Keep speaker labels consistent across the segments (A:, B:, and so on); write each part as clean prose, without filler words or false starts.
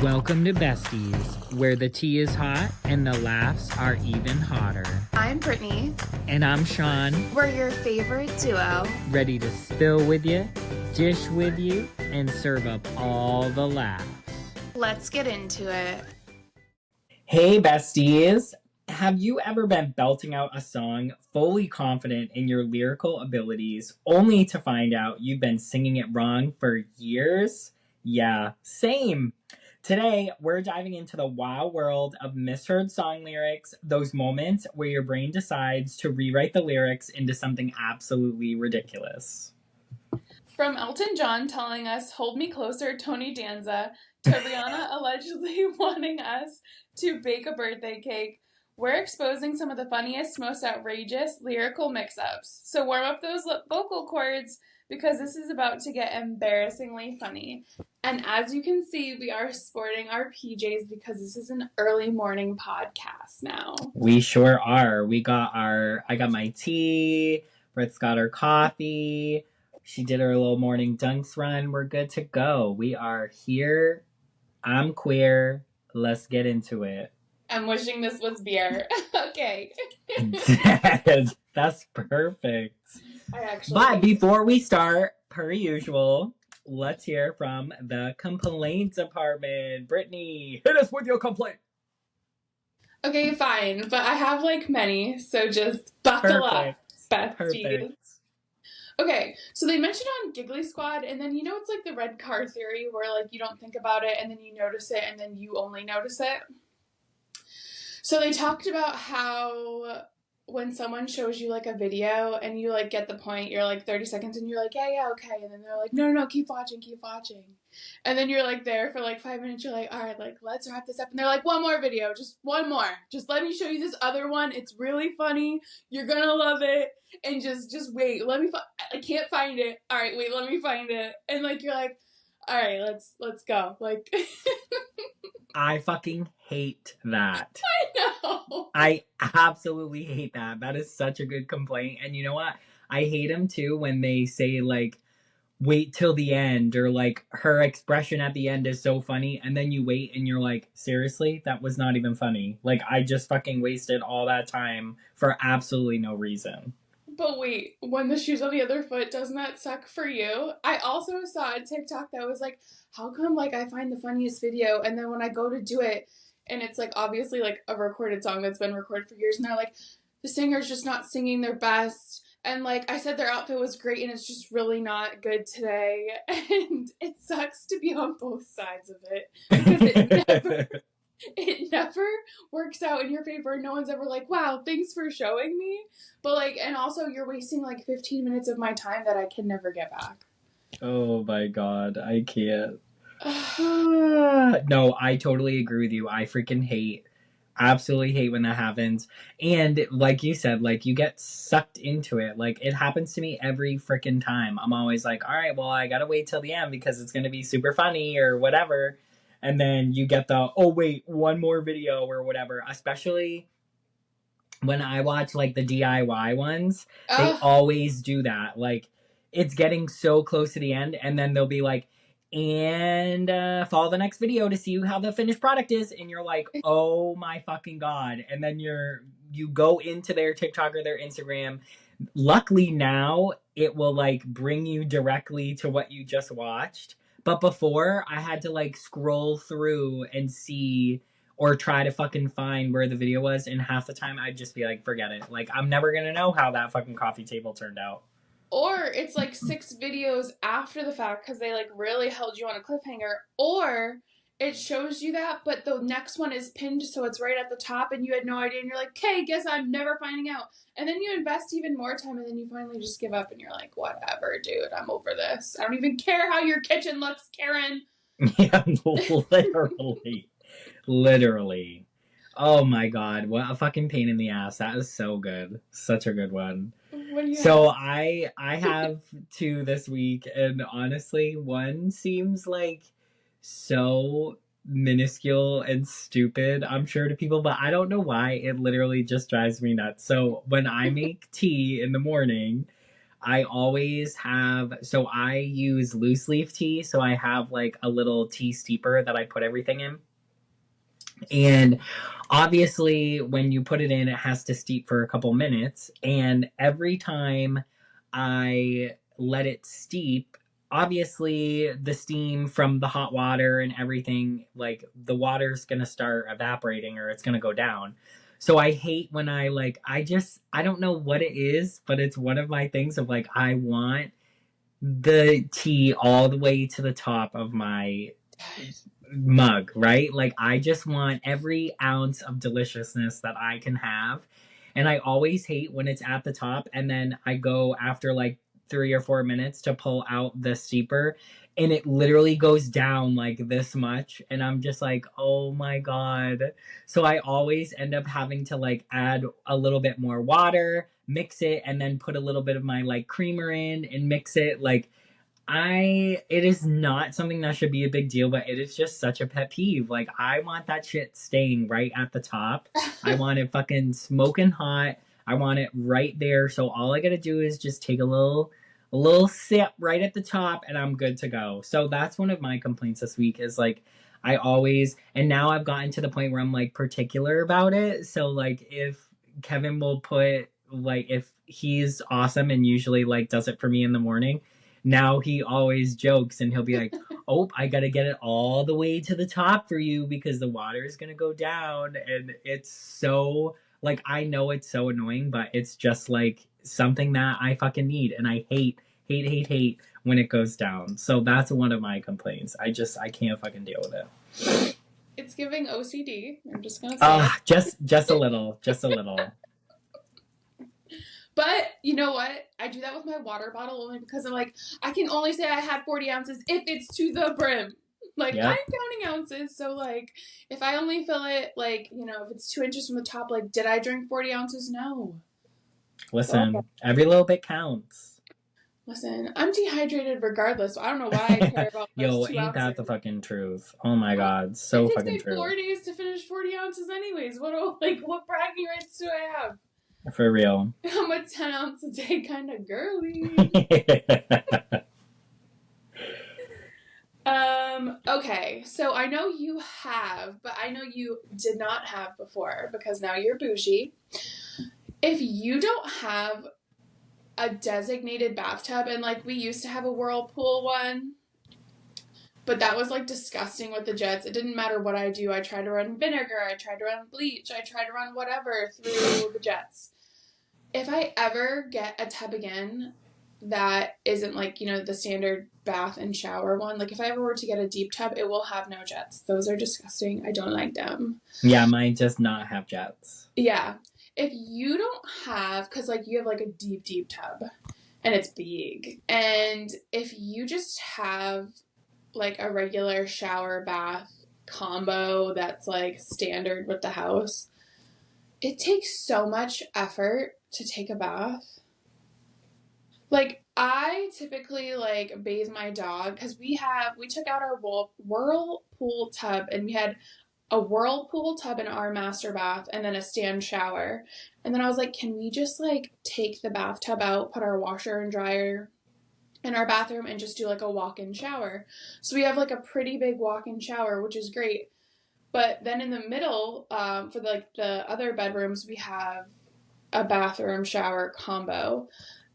A: Welcome to BesTeas, where the tea is hot and the laughs are even hotter.
B: I'm Brittany.
A: And I'm Sean.
B: We're your favorite duo.
A: Ready to spill with you, dish with you, and serve up all the laughs.
B: Let's get into it.
A: Hey, besties. Have you ever been belting out a song fully confident in your lyrical abilities, only to find out you've been singing it wrong for years? Yeah, same. Today, we're diving into the wild world of misheard song lyrics, those moments where your brain decides to rewrite the lyrics into something absolutely ridiculous.
C: From Elton John telling us, "Hold me closer, Tony Danza," to Rihanna allegedly wanting us to bake a birthday cake, we're exposing some of the funniest, most outrageous lyrical mix-ups. So warm up those vocal cords, because this is about to get embarrassingly funny. And as you can see, we are sporting our PJs because this is an early morning podcast now.
A: We sure are. I got my tea. Britt's got her coffee. She did her little morning dunks run. We're good to go. We are here. I'm queer. Let's get into it.
C: I'm wishing this was beer. Okay.
A: That's perfect.
C: But
A: But before we start, per usual, let's hear from the complaint department. Brittany, hit us with your complaint.
C: Okay, fine. But I have many, so just buckle up, besties.
A: Perfect.
C: Okay, so they mentioned on Giggly Squad, and then it's like the red car theory where you don't think about it and then you notice it and then you only notice it. So they talked about how when someone shows you a video and you get the point, you're 30 seconds and you're yeah, okay, and then they're no, keep watching. And then you're there for 5 minutes, you're all right, let's wrap this up, and they're one more video, just one more, just let me show you this other one, it's really funny, you're gonna love it, and just wait, I can't find it, all right, wait, let me find it, and you're all right, let's go,
A: I fucking hate that.
C: I know.
A: I absolutely hate that. That is such a good complaint. And you know what? I hate them too when they say wait till the end, or her expression at the end is so funny, and then you wait and you're seriously? That was not even funny. I just fucking wasted all that time for absolutely no reason.
C: But wait, when the shoe's on the other foot, doesn't that suck for you? I also saw a TikTok that was how come I find the funniest video, and then when I go to do it, and it's obviously a recorded song that's been recorded for years, and they're the singer's just not singing their best, and I said their outfit was great and it's just really not good today, and it sucks to be on both sides of it, because it never works out in your favor. No one's ever wow, thanks for showing me. But and also you're wasting 15 minutes of my time that I can never get back.
A: Oh my god, I can't. No, I totally agree with you. I freaking absolutely hate when that happens. And like you said, you get sucked into it. It happens to me every freaking time. I'm always all right, well, I gotta wait till the end because it's gonna be super funny or whatever. And then you get the, oh wait, one more video or whatever. Especially when I watch the DIY ones, they always do that. It's getting so close to the end, and then they'll be and follow the next video to see how the finished product is, and you're oh my fucking god. And then you go into their TikTok or their Instagram. Luckily now it will bring you directly to what you just watched. But before, I had to scroll through and see, or try to fucking find where the video was, and half the time I'd just be forget it. I'm never gonna know how that fucking coffee table turned out.
C: Or it's 6 videos after the fact because they really held you on a cliffhanger. Or it shows you that, but the next one is pinned, so it's right at the top, and you had no idea, and you're okay, guess I'm never finding out. And then you invest even more time, and then you finally just give up, and you're whatever, dude, I'm over this. I don't even care how your kitchen looks, Karen.
A: Yeah, literally. Oh my god, what a fucking pain in the ass. That is so good. Such a good one. So I have 2 this week, and honestly, one seems so minuscule and stupid, I'm sure, to people, but I don't know why. It literally just drives me nuts. So when I make tea in the morning, I always have, so I use loose leaf tea. So I have like a little tea steeper that I put everything in. And obviously, when you put it in, it has to steep for a couple minutes. And every time I let it steep, obviously, the steam from the hot water and everything, like the water's gonna start evaporating or it's gonna go down. So I hate when I don't know what it is, but it's one of my things of like, I want the tea all the way to the top of my mug, right? Like I just want every ounce of deliciousness that I can have. And I always hate when it's at the top and then I go after like 3 or 4 minutes to pull out the steeper and it literally goes down like this much and I'm just like, "Oh my god." So I always end up having to like add a little bit more water, mix it and then put a little bit of my like creamer in and mix it like it is not something that should be a big deal, but it is just such a pet peeve. Like, I want that shit staying right at the top. I want it fucking smoking hot. I want it right there. So all I gotta do is just take a little sip right at the top and I'm good to go. So that's one of my complaints this week is like, I always, and now I've gotten to the point where I'm like particular about it. So like, if Kevin will put, like, if he's awesome and usually like does it for me in the morning, now he always jokes and he'll be like, "Oh, I gotta get it all the way to the top for you because the water is gonna go down." And it's so, like, I know it's so annoying, but it's just like something that I fucking need. And I hate when it goes down. So that's one of my complaints. I can't fucking deal with it.
C: It's giving OCD. I'm just gonna say it.
A: Just a little. Just a little.
C: But you know what? I do that with my water bottle only because I'm like, I can only say I had 40 ounces if it's to the brim. Like,
A: Yep.
C: I'm counting ounces. So, like, if I only fill it, like, you know, if it's 2 inches from the top, like, did I drink 40 ounces? No.
A: Listen, every little bit counts.
C: Listen, I'm dehydrated regardless. So I don't know why I care about those
A: Yo,
C: 2
A: ain't
C: ounces.
A: that the fucking truth? Oh my god, so
C: it
A: fucking
C: takes me
A: true.
C: 4 days to finish 40 ounces anyways. What bragging rights do I have?
A: For real.
C: I'm a 10 ounce a day kind of girly. Okay, so I know you have, but I know you did not have before because now you're bougie. If you don't have a designated bathtub, and like we used to have a whirlpool one, but that was like disgusting with the jets. It didn't matter what I do. I tried to run vinegar, I tried to run bleach, I tried to run whatever through the jets. If I ever get a tub again that isn't like, you know, the standard bath and shower one, like if I ever were to get a deep tub, it will have no jets. Those are disgusting. I don't like them.
A: Yeah, mine does not have jets.
C: Yeah. If you don't have, because like you have like a deep tub and it's big, and if you just have like a regular shower bath combo that's like standard with the house, it takes so much effort to take a bath. Like, I typically like bathe my dog because we took out our whirlpool tub and we had a whirlpool tub in our master bath and then a stand shower. And then I was like, can we just like take the bathtub out, put our washer and dryer in our bathroom and just do like a walk-in shower? So we have like a pretty big walk-in shower, which is great. But then in the middle, for the other bedrooms, we have a bathroom shower combo.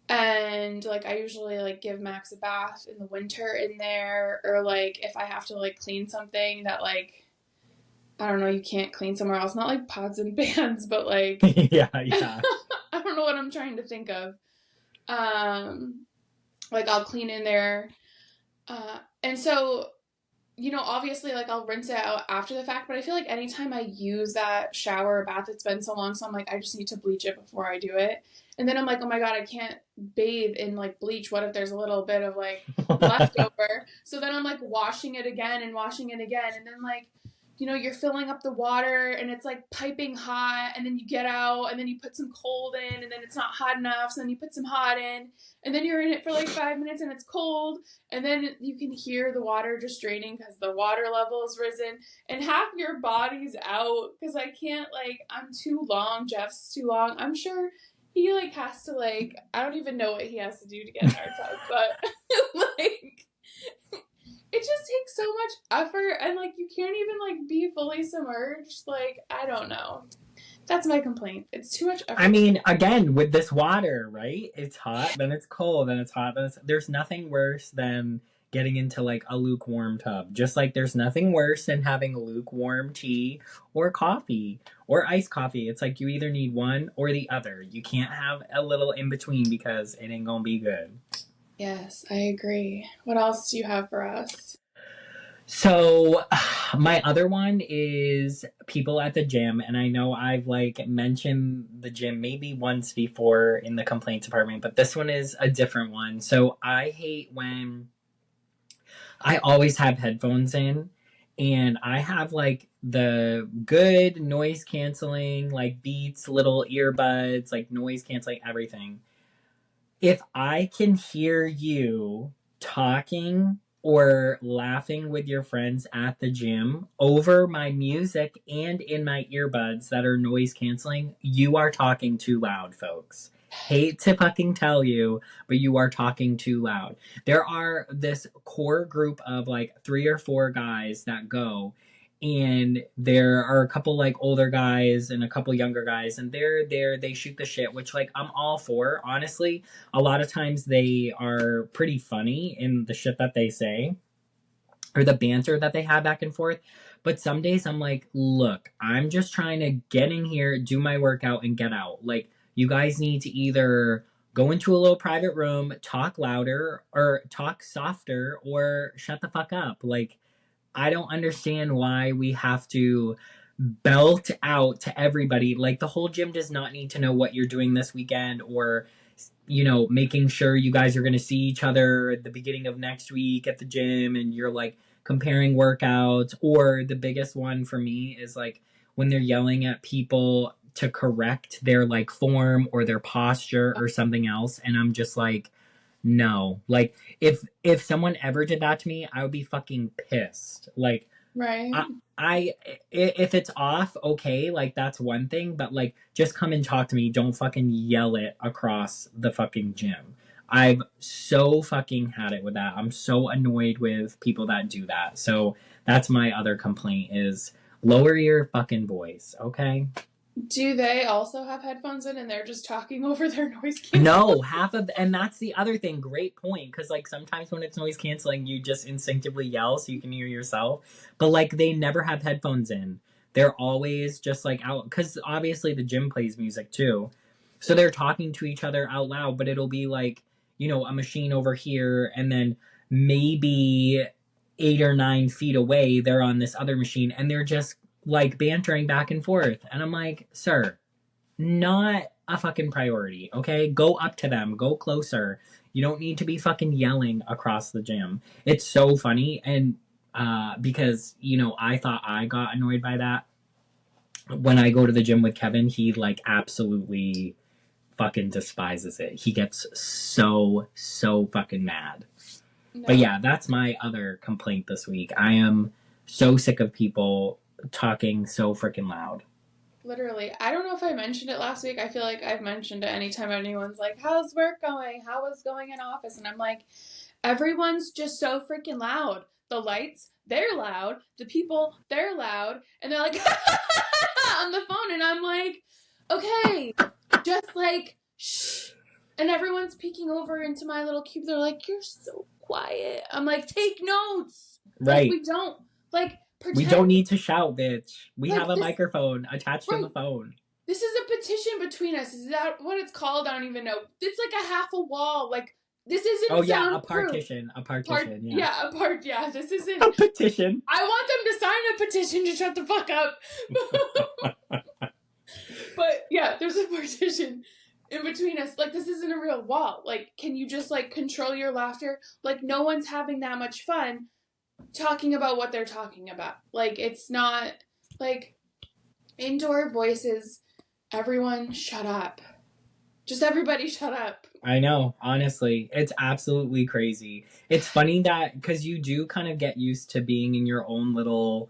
C: And like I usually like give Max a bath in the winter in there, or like if I have to like clean something that like, I don't know, you can't clean somewhere else, not like pots and pans, but like
A: yeah.
C: I don't know what I'm trying to think of. Like I'll clean in there. And so, you know, obviously like I'll rinse it out after the fact, but I feel like anytime I use that shower or bath, it's been so long, so I'm like, I just need to bleach it before I do it. And then I'm like, oh my god, I can't bathe in like bleach. What if there's a little bit of like leftover? So then I'm like washing it again, and then like, you know, you're filling up the water and it's like piping hot, and then you get out and then you put some cold in, and then it's not hot enough, so then you put some hot in, and then you're in it for like 5 minutes and it's cold, and then you can hear the water just draining because the water level has risen, and half your body's out because I can't, like, I'm too long, Jeff's too long. I'm sure he like has to like, I don't even know what he has to do to get in our tub, but like it just takes so much effort, and like you can't even like be fully submerged. Like, I don't know. That's my complaint. It's too much effort.
A: I mean, again, with this water, right? It's hot, then it's cold, then it's hot, then it's... There's nothing worse than getting into like a lukewarm tub. Just like there's nothing worse than having lukewarm tea or coffee or iced coffee. It's like you either need one or the other. You can't have a little in between because it ain't gonna be good.
C: Yes, I agree. What else do you have for us?
A: So, my other one is people at the gym, and I know I've like mentioned the gym maybe once before in the complaints department, but this one is a different one. So, I hate when I always have headphones in, and I have like the good noise canceling, like Beats, little earbuds, like noise canceling everything. If I can hear you talking or laughing with your friends at the gym over my music and in my earbuds that are noise canceling, you are talking too loud, folks. Hate to fucking tell you, but you are talking too loud. There are this core group of like 3 or 4 guys that go, and there are a couple like older guys and a couple younger guys, and they're there, they shoot the shit, which like I'm all for, honestly. A lot of times they are pretty funny in the shit that they say or the banter that they have back and forth. But some days I'm like, look, I'm just trying to get in here, do my workout, and get out. Like, you guys need to either go into a little private room, talk louder, or talk softer, or shut the fuck up. Like, I don't understand why we have to belt out to everybody. Like, the whole gym does not need to know what you're doing this weekend, or making sure you guys are going to see each other at the beginning of next week at the gym, and you're like comparing workouts. Or the biggest one for me is like when they're yelling at people to correct their like form or their posture or something else, and I'm just like, no. Like, if someone ever did that to me, I would be fucking pissed. Like,
C: Right.
A: I if it's off, okay, like that's one thing, but like just come and talk to me. Don't fucking yell it across the fucking gym. I've so fucking had it with that. I'm so annoyed with people that do that. So that's my other complaint is lower your fucking voice, okay?
C: Do they also have headphones in and they're just talking over their noise canceling?
A: No, and that's the other thing. Great point. Because like sometimes when it's noise canceling, you just instinctively yell so you can hear yourself. But like they never have headphones in. They're always just like out. Because obviously the gym plays music too. So they're talking to each other out loud, but it'll be like, a machine over here, and then maybe 8 or 9 feet away, they're on this other machine, and they're just like bantering back and forth. And I'm like, sir, not a fucking priority, okay? Go up to them, go closer. You don't need to be fucking yelling across the gym. It's so funny, and because I thought I got annoyed by that. When I go to the gym with Kevin, he like absolutely fucking despises it. He gets so fucking mad.
C: No.
A: But yeah, that's my other complaint this week. I am so sick of people talking so freaking loud.
C: Literally. I don't know if I mentioned it last week. I feel like I've mentioned it anytime anyone's like, how's work going? How is going in office? And I'm like, everyone's just so freaking loud. The lights, they're loud. The people, they're loud. And they're like, on the phone. And I'm like, okay, just like, shh. And everyone's peeking over into my little cube. They're like, you're so quiet. I'm like, take notes.
A: Right.
C: Like, we don't, like,
A: we don't need to shout, bitch. We
C: like
A: have a
C: this,
A: microphone attached to the phone.
C: This is a petition between us. Is that what it's called? I don't even know. It's like a half a wall. Like, this isn't
A: a partition. A partition, yeah.
C: Yeah, this isn't...
A: A petition.
C: I want them to sign a petition to shut the fuck up. But, yeah, there's a partition in between us. Like, this isn't a real wall. Like, can you just, like, control your laughter? Like, no one's having that much fun talking about what they're talking about. Like, it's not... Like, indoor voices... Everyone, shut up. Just everybody shut up.
A: I know, honestly. It's absolutely crazy. It's funny that, because you do kind of get used to being in your own little,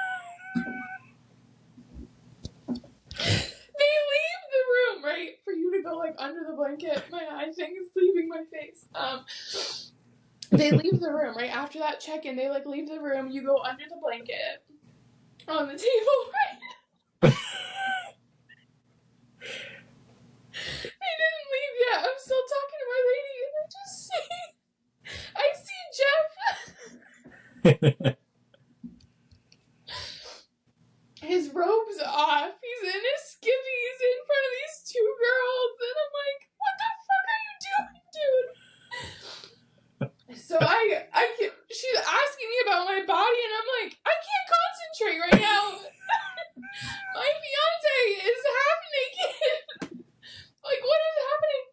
C: They leave the room right after that check-in. They like leave the room. You go under the blanket on the table, right? They didn't leave yet. I'm still talking to my lady, and I see Jeff. His robe's off. He's in his skivvies in front of these two girls, and I'm like, what the fuck are you doing, dude? So she's asking me about my body, and I'm like, I can't concentrate right now. My fiance is half naked. Like, what is happening?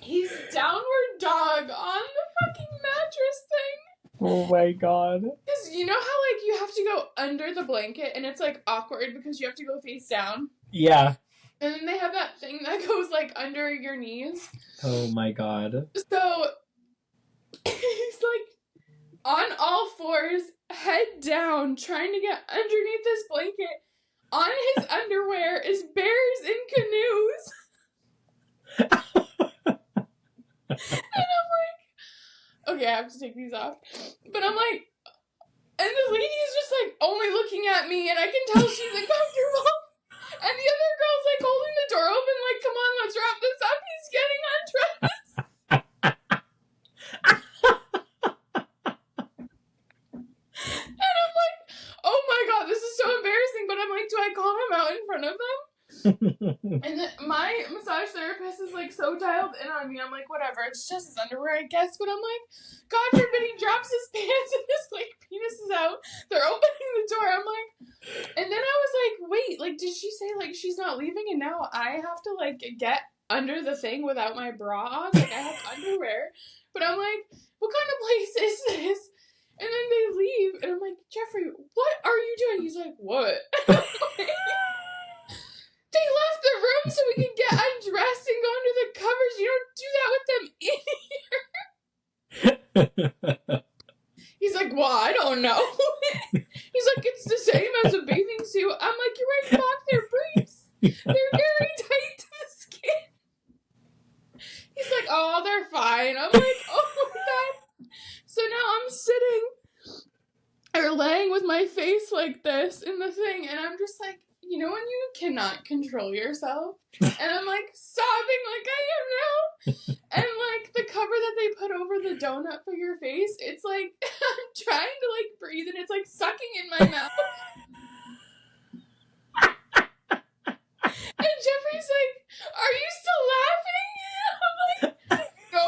C: He's downward dog on the fucking mattress thing.
A: Oh my god.
C: Because you know how, like, you have to go under the blanket, and it's, like, awkward because you have to go face down?
A: Yeah.
C: And then they have that thing that goes, like, under your knees.
A: Oh my god.
C: So, he's, like, on all fours, head down, trying to get underneath this blanket. On his underwear is bears in canoes. And I'm like, okay, I have to take these off. But I'm like, and the lady is just like only looking at me, and I can tell she's uncomfortable. And the other girl's like holding the door open, like, come on, let's wrap this up. He's getting undressed. And I'm like, oh my god, this is so embarrassing. But I'm like, do I call him out in front of them? And my massage therapist is like so dialed in on me. I'm like, whatever, it's just his underwear, I guess. But I'm like, God forbid he drops his pants and his like penis is out. They're opening the door. I'm like, and then I was like, wait, like, did she say like she's not leaving and now I have to like get under the thing without my bra on? Like, I have underwear. But I'm like, what kind of place is this? And then they leave and I'm like, Jeffrey, what are you doing? He's like, what? They left the room so we can get undressed and go under the covers. You don't do that with them in here. He's like, well, I don't know. He's like, it's the same as a bathing suit. I'm like, you're wearing boxer briefs. They're very tight to the skin. He's like, oh, they're fine. I'm like, oh my god. So now I'm sitting or laying with my face like this in the thing, and I'm just like, you know when you cannot control yourself? And I'm like sobbing like I am now. And like the cover that they put over the donut for your face, it's like I'm trying to like breathe and it's like sucking in my mouth. And Jeffrey's like, are you still laughing? I'm like, no.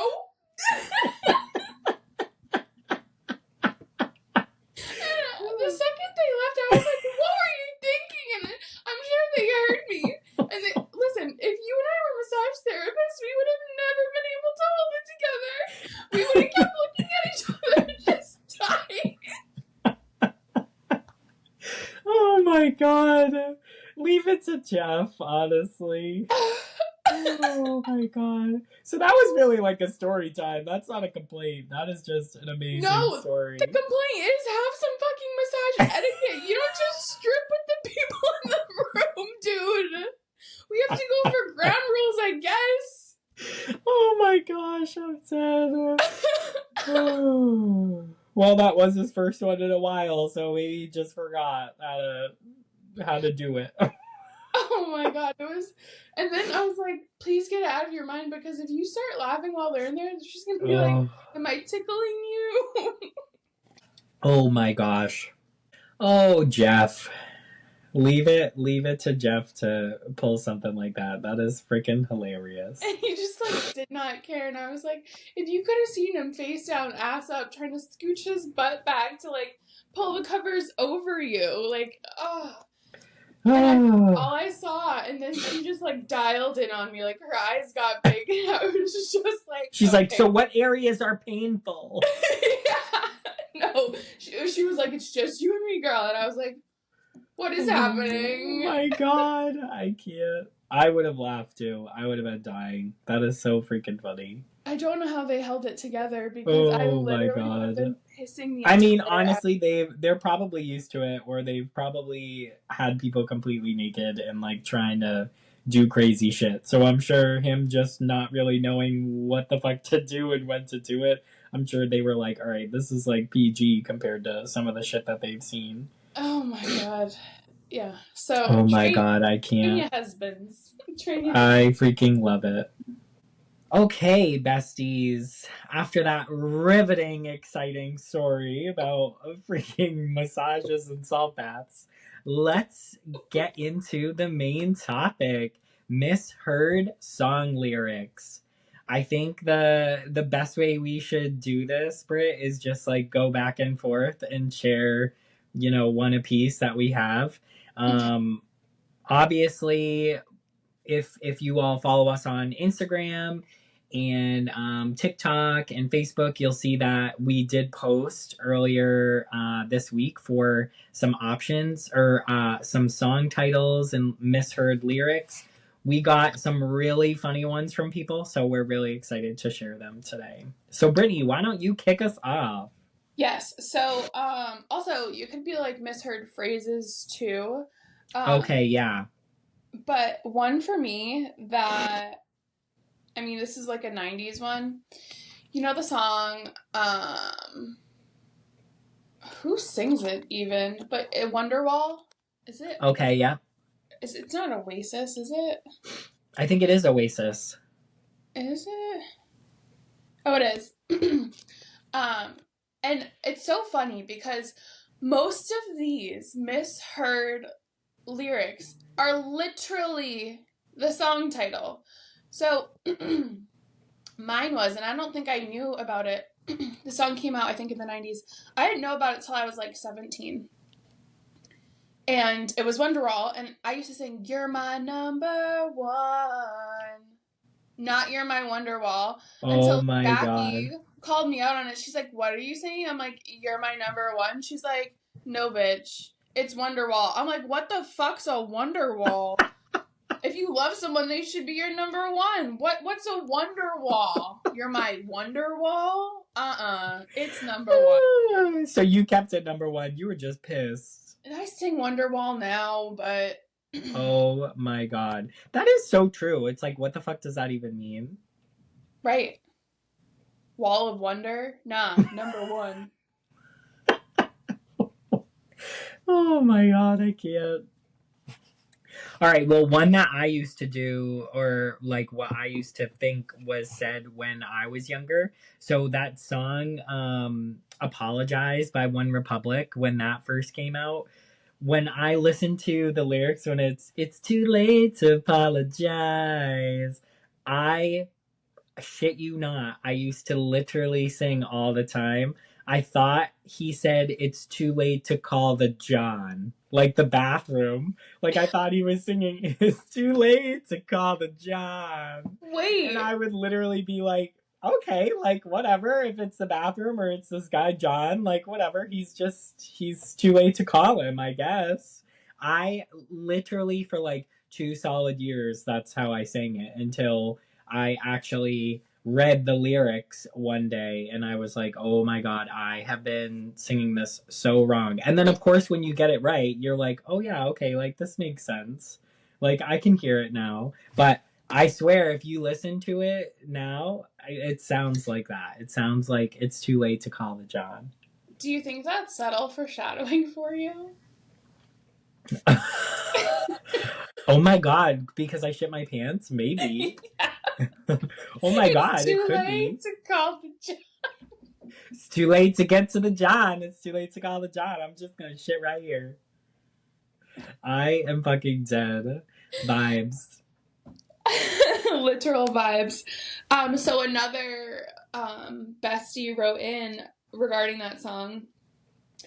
C: And the second they left, I was like, what were you thinking? And then I'm sure they heard me. And they, listen, if you and I were massage therapists, we would have never been able to hold it together. We would have kept looking at each other and just dying.
A: Oh my god. Leave it to Jeff, honestly. Oh my god. So that was really like a story time. That's not a complaint. That is just an amazing story.
C: The complaint is have some fucking massage etiquette. You don't just strip with the people in the room, dude. We have to go for ground rules, I guess.
A: Oh my gosh, I'm sad. Oh. Well, that was his first one in a while, so maybe he just forgot how to do it.
C: Oh my god, it was, and then I was like, please get it out of your mind, because if you start laughing while they're in there, she's gonna be like, am I tickling you?
A: Oh my gosh. Oh, Jeff. Leave it to Jeff to pull something like that. That is freaking hilarious.
C: And he just like did not care, and I was like, if you could have seen him face down, ass up, trying to scooch his butt back to like pull the covers over you, like, oh. And all I saw, and then she just like dialed in on me, like her eyes got big, and I was just like,
A: she's
C: okay.
A: like, so what areas are painful?
C: Yeah. No, she was like, it's just you and me, girl, and I was like, what is happening?
A: Oh my god, I can't. I would have laughed too. I would have been dying. That is so freaking funny.
C: I don't know how they held it together, because I literally would have been pissing the
A: I mean, honestly, they're probably used to it, or they've probably had people completely naked and like trying to do crazy shit. So I'm sure him just not really knowing what the fuck to do and when to do it. I'm sure they were like, all right, this is like PG compared to some of the shit that they've seen.
C: Oh my god. Yeah. So
A: Oh my
C: train
A: god, I
C: train
A: can't.
C: your husbands. Train your
A: I freaking love it. Okay, besties. After that riveting, exciting story about freaking massages and salt baths, let's get into the main topic: misheard song lyrics. I think the best way we should do this, Britt, is just like go back and forth and share, one apiece that we have. Um, Obviously, if you all follow us on Instagram and TikTok and Facebook, you'll see that we did post earlier this week for some options or some song titles and misheard lyrics. We got some really funny ones from people, so we're really excited to share them today. So, Brittany, why don't you kick us off?
C: Yes. So also you could be like misheard phrases too.
A: Okay, yeah.
C: But one for me that, I mean, this is like a 90s one. You know the song, who sings it even? But Wonderwall? Is it?
A: Okay, yeah.
C: It's not Oasis, is it?
A: I think it is Oasis.
C: Is it? Oh, it is. And it's so funny because most of these misheard lyrics are literally the song title. So mine was, and I don't think I knew about it. The song came out, I think, in the 90s. I didn't know about it till I was like 17. And it was Wonderwall, and I used to sing, "You're my number one, not you're my Wonderwall,"
A: Oh
C: until
A: my
C: Jackie
A: god.
C: called me out on it. She's like, "What are you saying?" I'm like, "You're my number one." She's like, "No, bitch. It's Wonderwall." I'm like, "What the fuck's a Wonderwall?" If you love someone, they should be your number one. What's a Wonderwall? You're my Wonderwall? It's number one.
A: So you kept it number one. You were just pissed.
C: And I sing Wonderwall now, but
A: Oh my god. That is so true. It's like, what the fuck does that even mean?
C: right. Wall of Wonder? Nah, number one.
A: Oh my god, I can't. All right, well, one that I used to do, or like what I used to think was said when I was younger. So that song, Apologize by One Republic, when that first came out, when I listen to the lyrics, when it's too late to apologize, I shit you not, I used to literally sing all the time. I thought he said it's too late to call the John, like the bathroom. Like I thought he was singing it's too late to call the John.
C: Wait.
A: And I would literally be like, okay, like whatever, if it's the bathroom or it's this guy John, like whatever, he's too late to call him, I guess. I literally for like 2 solid years that's how I sang it until I actually read the lyrics one day and I was like, oh my god, I have been singing this so wrong. And then, of course, when you get it right, you're like, oh yeah, okay, like this makes sense. Like I can hear it now. But I swear, if you listen to it now, it sounds like that. It sounds like it's too late to call the John.
C: Do you think that's subtle foreshadowing for you?
A: Oh my god, because I shit my pants? Maybe. Oh my god, it could be.
C: It's too late to call the John.
A: It's too late to get to the John. It's too late to call the John. I'm just gonna shit right here. I am fucking dead. Vibes.
C: Literal vibes. So another bestie wrote in regarding that song,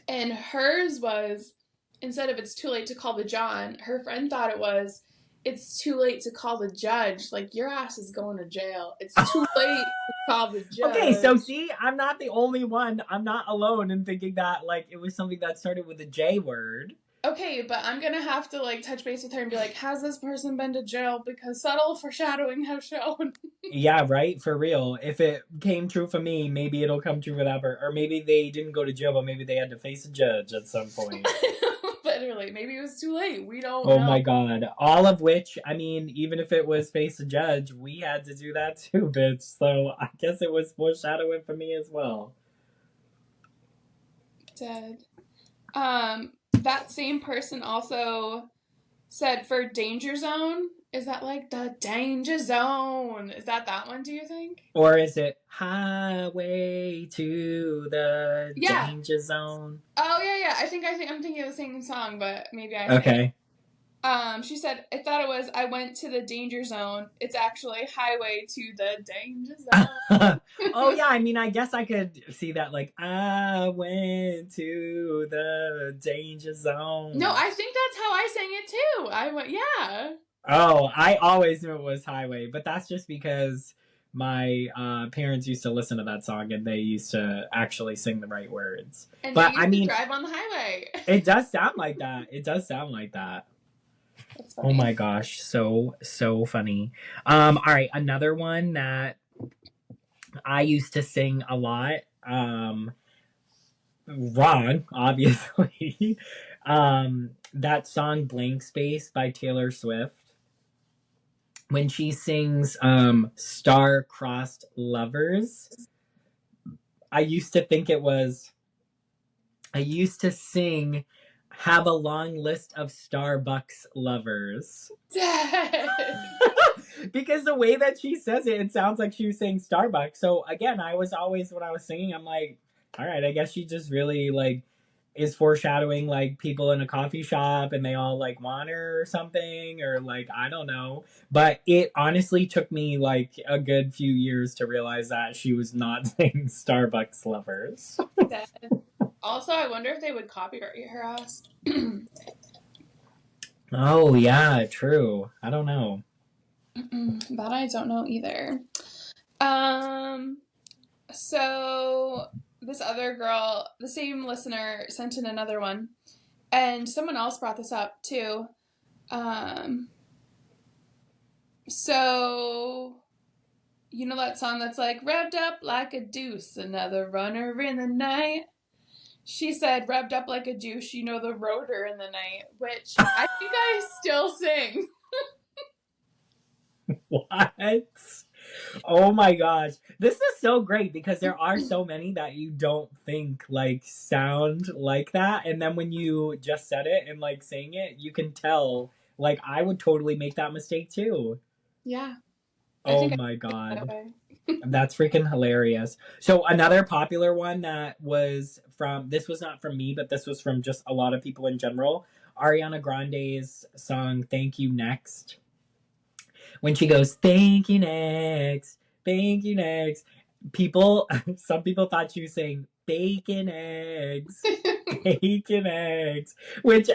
C: and hers was, instead of "it's too late to call the John," her friend thought it was, "it's too late to call the judge. Like, your ass is going to jail. It's too late to call the judge."
A: Okay, so see, I'm not the only one. I'm not alone in thinking that, like, it was something that started with a J word.
C: Okay, but I'm gonna have to, like, touch base with her and be like, has this person been to jail? Because subtle foreshadowing has shown.
A: Yeah, right? For real. If it came true for me, maybe it'll come true for that person. Or maybe they didn't go to jail, but maybe they had to face a judge at some point.
C: Literally. Maybe it was too late. We don't
A: Oh
C: know.
A: my god. All of which, I mean, even if it was Face a Judge, we had to do that too, bitch. So I guess it was foreshadowing for me as well.
C: Dead. That same person also said for Danger Zone. Is that like the Danger Zone? Is that one, do you think?
A: Or is it Highway to the
C: Yeah.
A: Danger Zone?
C: Oh yeah. I think I'm thinking of the same song, but maybe I
A: Okay.
C: She said, I thought it was I went to the danger zone. It's actually highway to the danger zone.
A: Oh yeah, I mean, I guess I could see that. Like, I went to the danger zone.
C: No, I think that's how I sang it too. I went, yeah.
A: Oh, I always knew it was Highway, but that's just because my parents used to listen to that song and they used to actually sing the right words.
C: And
A: But
C: they used
A: I mean,
C: to drive on the highway.
A: it does sound like that. It does sound like that.
C: That's funny.
A: Oh my gosh, so funny. All right, another one that I used to sing a lot. Wrong, obviously. That song "Blank Space" by Taylor Swift. When she sings "Star-Crossed Lovers," I used to think it was. I used to sing "Have a Long List of Starbucks Lovers."
C: Dead.
A: Because the way that she says it, it sounds like she was saying Starbucks. So again, I was always, when I was singing, I'm like, all right, I guess she just really like is foreshadowing like people in a coffee shop and they all like want her or something, or like I don't know. But it honestly took me like a good few years to realize that she was not saying Starbucks lovers.
C: Dead. Also, I wonder if they would copyright her ass.
A: Oh yeah, true. I don't know.
C: That I don't know either. So this other girl, the same listener, sent in another one, and someone else brought this up too. So you know that song that's like revved up like a deuce, another runner in the night. She said, revved up like a douche, you know, the rotor in the night, which I think I still sing.
A: What? Oh my gosh. This is so great because there are so many that you don't think like sound like that. And then when you just said it and like saying it, you can tell. Like I would totally make that mistake too.
C: Yeah.
A: Oh my god. That's freaking hilarious. So another popular one that was from, this was not from me, but this was from just a lot of people in general. Ariana Grande's song "Thank You Next." When she goes, "Thank you next, thank you next," people, some people thought she was saying bacon eggs, bacon eggs, which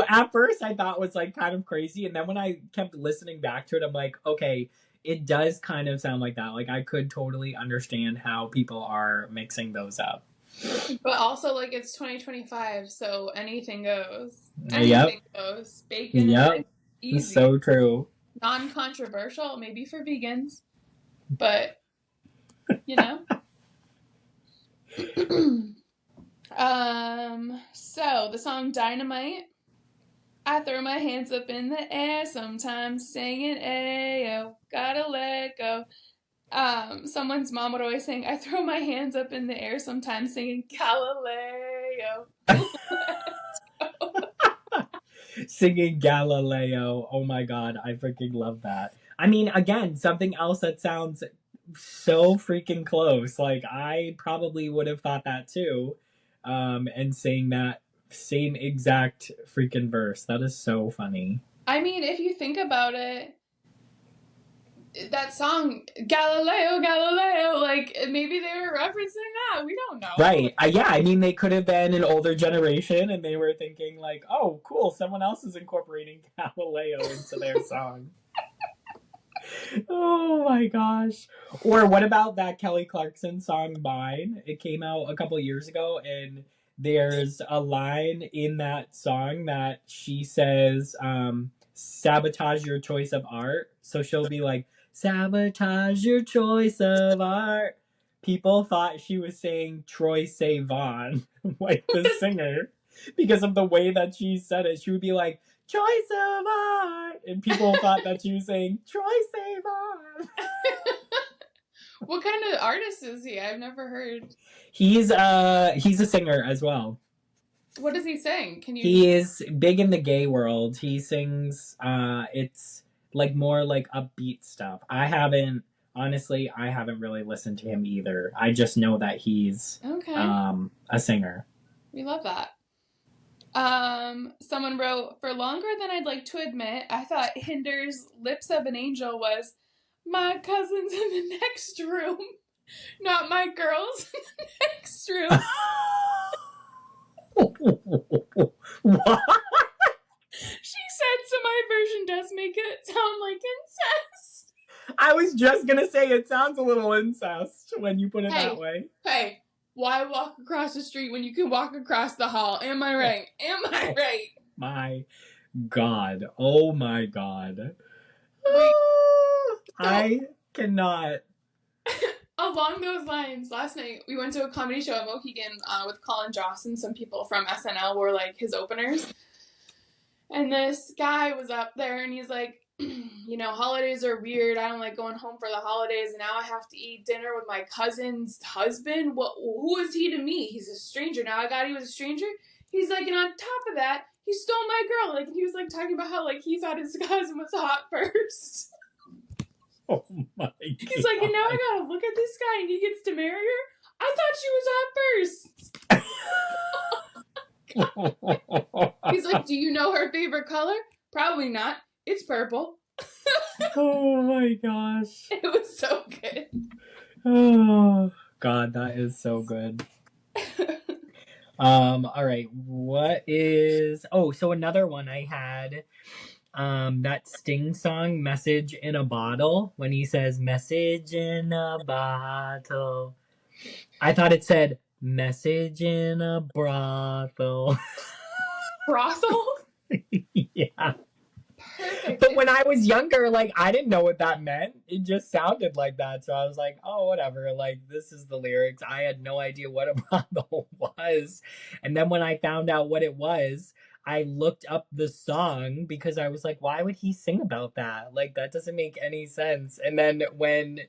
A: at first I thought was like kind of crazy. And then when I kept listening back to it, I'm like, okay, it does kind of sound like that. Like I could totally understand how people are mixing those up.
C: But also, like, it's 2025, so anything goes.
A: Yep.
C: Anything goes. Bacon
A: Yep.
C: is easy.
A: So true.
C: Non-controversial, maybe for vegans, but, you know. So, the song Dynamite. I throw my hands up in the air, sometimes singing, ayo, gotta let go. Someone's mom would always sing, I throw my hands up in the air, sometimes singing Galileo.
A: Singing Galileo. Oh my god, I freaking love that. I mean, again, something else that sounds so freaking close. Like I probably would have thought that too. And saying that same exact freaking verse. That is so funny.
C: I mean, if you think about it, that song Galileo, Galileo, like maybe they were referencing that. We don't know.
A: Right. Yeah, I mean they could have been an older generation and they were thinking like, "Oh, cool, someone else is incorporating Galileo into their song." Oh my gosh. Or what about that Kelly Clarkson song "Mine"? It came out a couple years ago and there's a line in that song that she says, sabotage your choice of art. So she'll be like, sabotage your choice of art. People thought she was saying Troy Sivan, like the singer. because of the way that she said it. She would be like, choice of art. And people thought that she was saying, choice of art.
C: What kind of artist is he? I've never heard.
A: He's a singer as well.
C: What does he sing? Can you?
A: He is big in the gay world. He sings, it's like more like upbeat stuff. I haven't really listened to him either. I just know that he's
C: Okay.
A: A singer.
C: We love that. Someone wrote, for longer than I'd like to admit, I thought Hinder's Lips of an Angel was my cousins in the next room, not my girls in the next room.
A: What?
C: She said, so my version does make it sound like incest.
A: I was just gonna say it sounds a little incest when you put it that way.
C: Hey, why walk across the street when you can walk across the hall? Am I right? Am I right?
A: My God. Oh my God.
C: Wait,
A: I cannot.
C: Along those lines, last night we went to a comedy show at Mohegan with Colin Joss and some people from SNL were like his openers. And this guy was up there and he's like, you know, holidays are weird. I don't like going home for the holidays. And now I have to eat dinner with my cousin's husband. Who is he to me? He's a stranger. Now I got he was a stranger. He's like, and on top of that, he stole my girl. Like, he was like talking about how like he thought his cousin was hot first.
A: Oh my God.
C: He's like, and now I gotta look at this guy and he gets to marry her? I thought she was hot first. He's like, do you know her favorite color? Probably not. It's purple.
A: Oh my gosh.
C: It was so good.
A: Oh God, that is so good. All right. So another one I had, that Sting song, Message in a Bottle, when he says message in a bottle. I thought it said message in a brothel.
C: Brothel?
A: Yeah.
C: Perfect.
A: But when I was younger, like, I didn't know what that meant. It just sounded like that. So I was like, oh, whatever. Like, this is the lyrics. I had no idea what a brothel was. And then when I found out what it was, I looked up the song because I was like, why would he sing about that? Like, that doesn't make any sense. And then when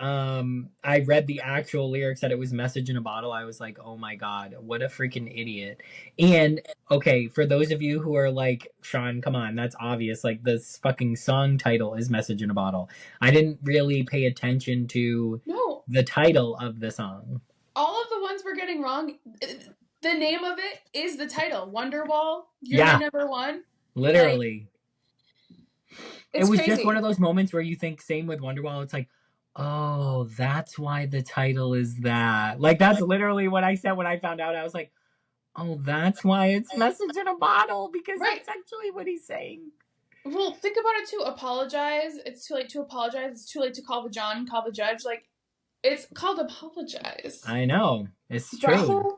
A: I read the actual lyrics that it was message in a bottle, I was like, oh my God, what a freaking idiot. And okay, for those of you who are like, Sean, come on, that's obvious. Like, this fucking song title is Message in a Bottle. I didn't really pay attention to the title of the song.
C: All of the ones we're getting wrong, the name of it is the title. Wonderwall, you're my number one.
A: Literally.
C: Like,
A: it was
C: crazy.
A: Just one of those moments where you think, same with Wonderwall, it's like, oh, that's why the title is that. Like, that's literally what I said when I found out. I was like, oh, that's why it's Message in a Bottle, because that's actually what he's saying.
C: Well, think about it too. Apologize. It's too late to apologize. It's too late to call the John, call the judge. Like, it's called apologize.
A: I know. It's true.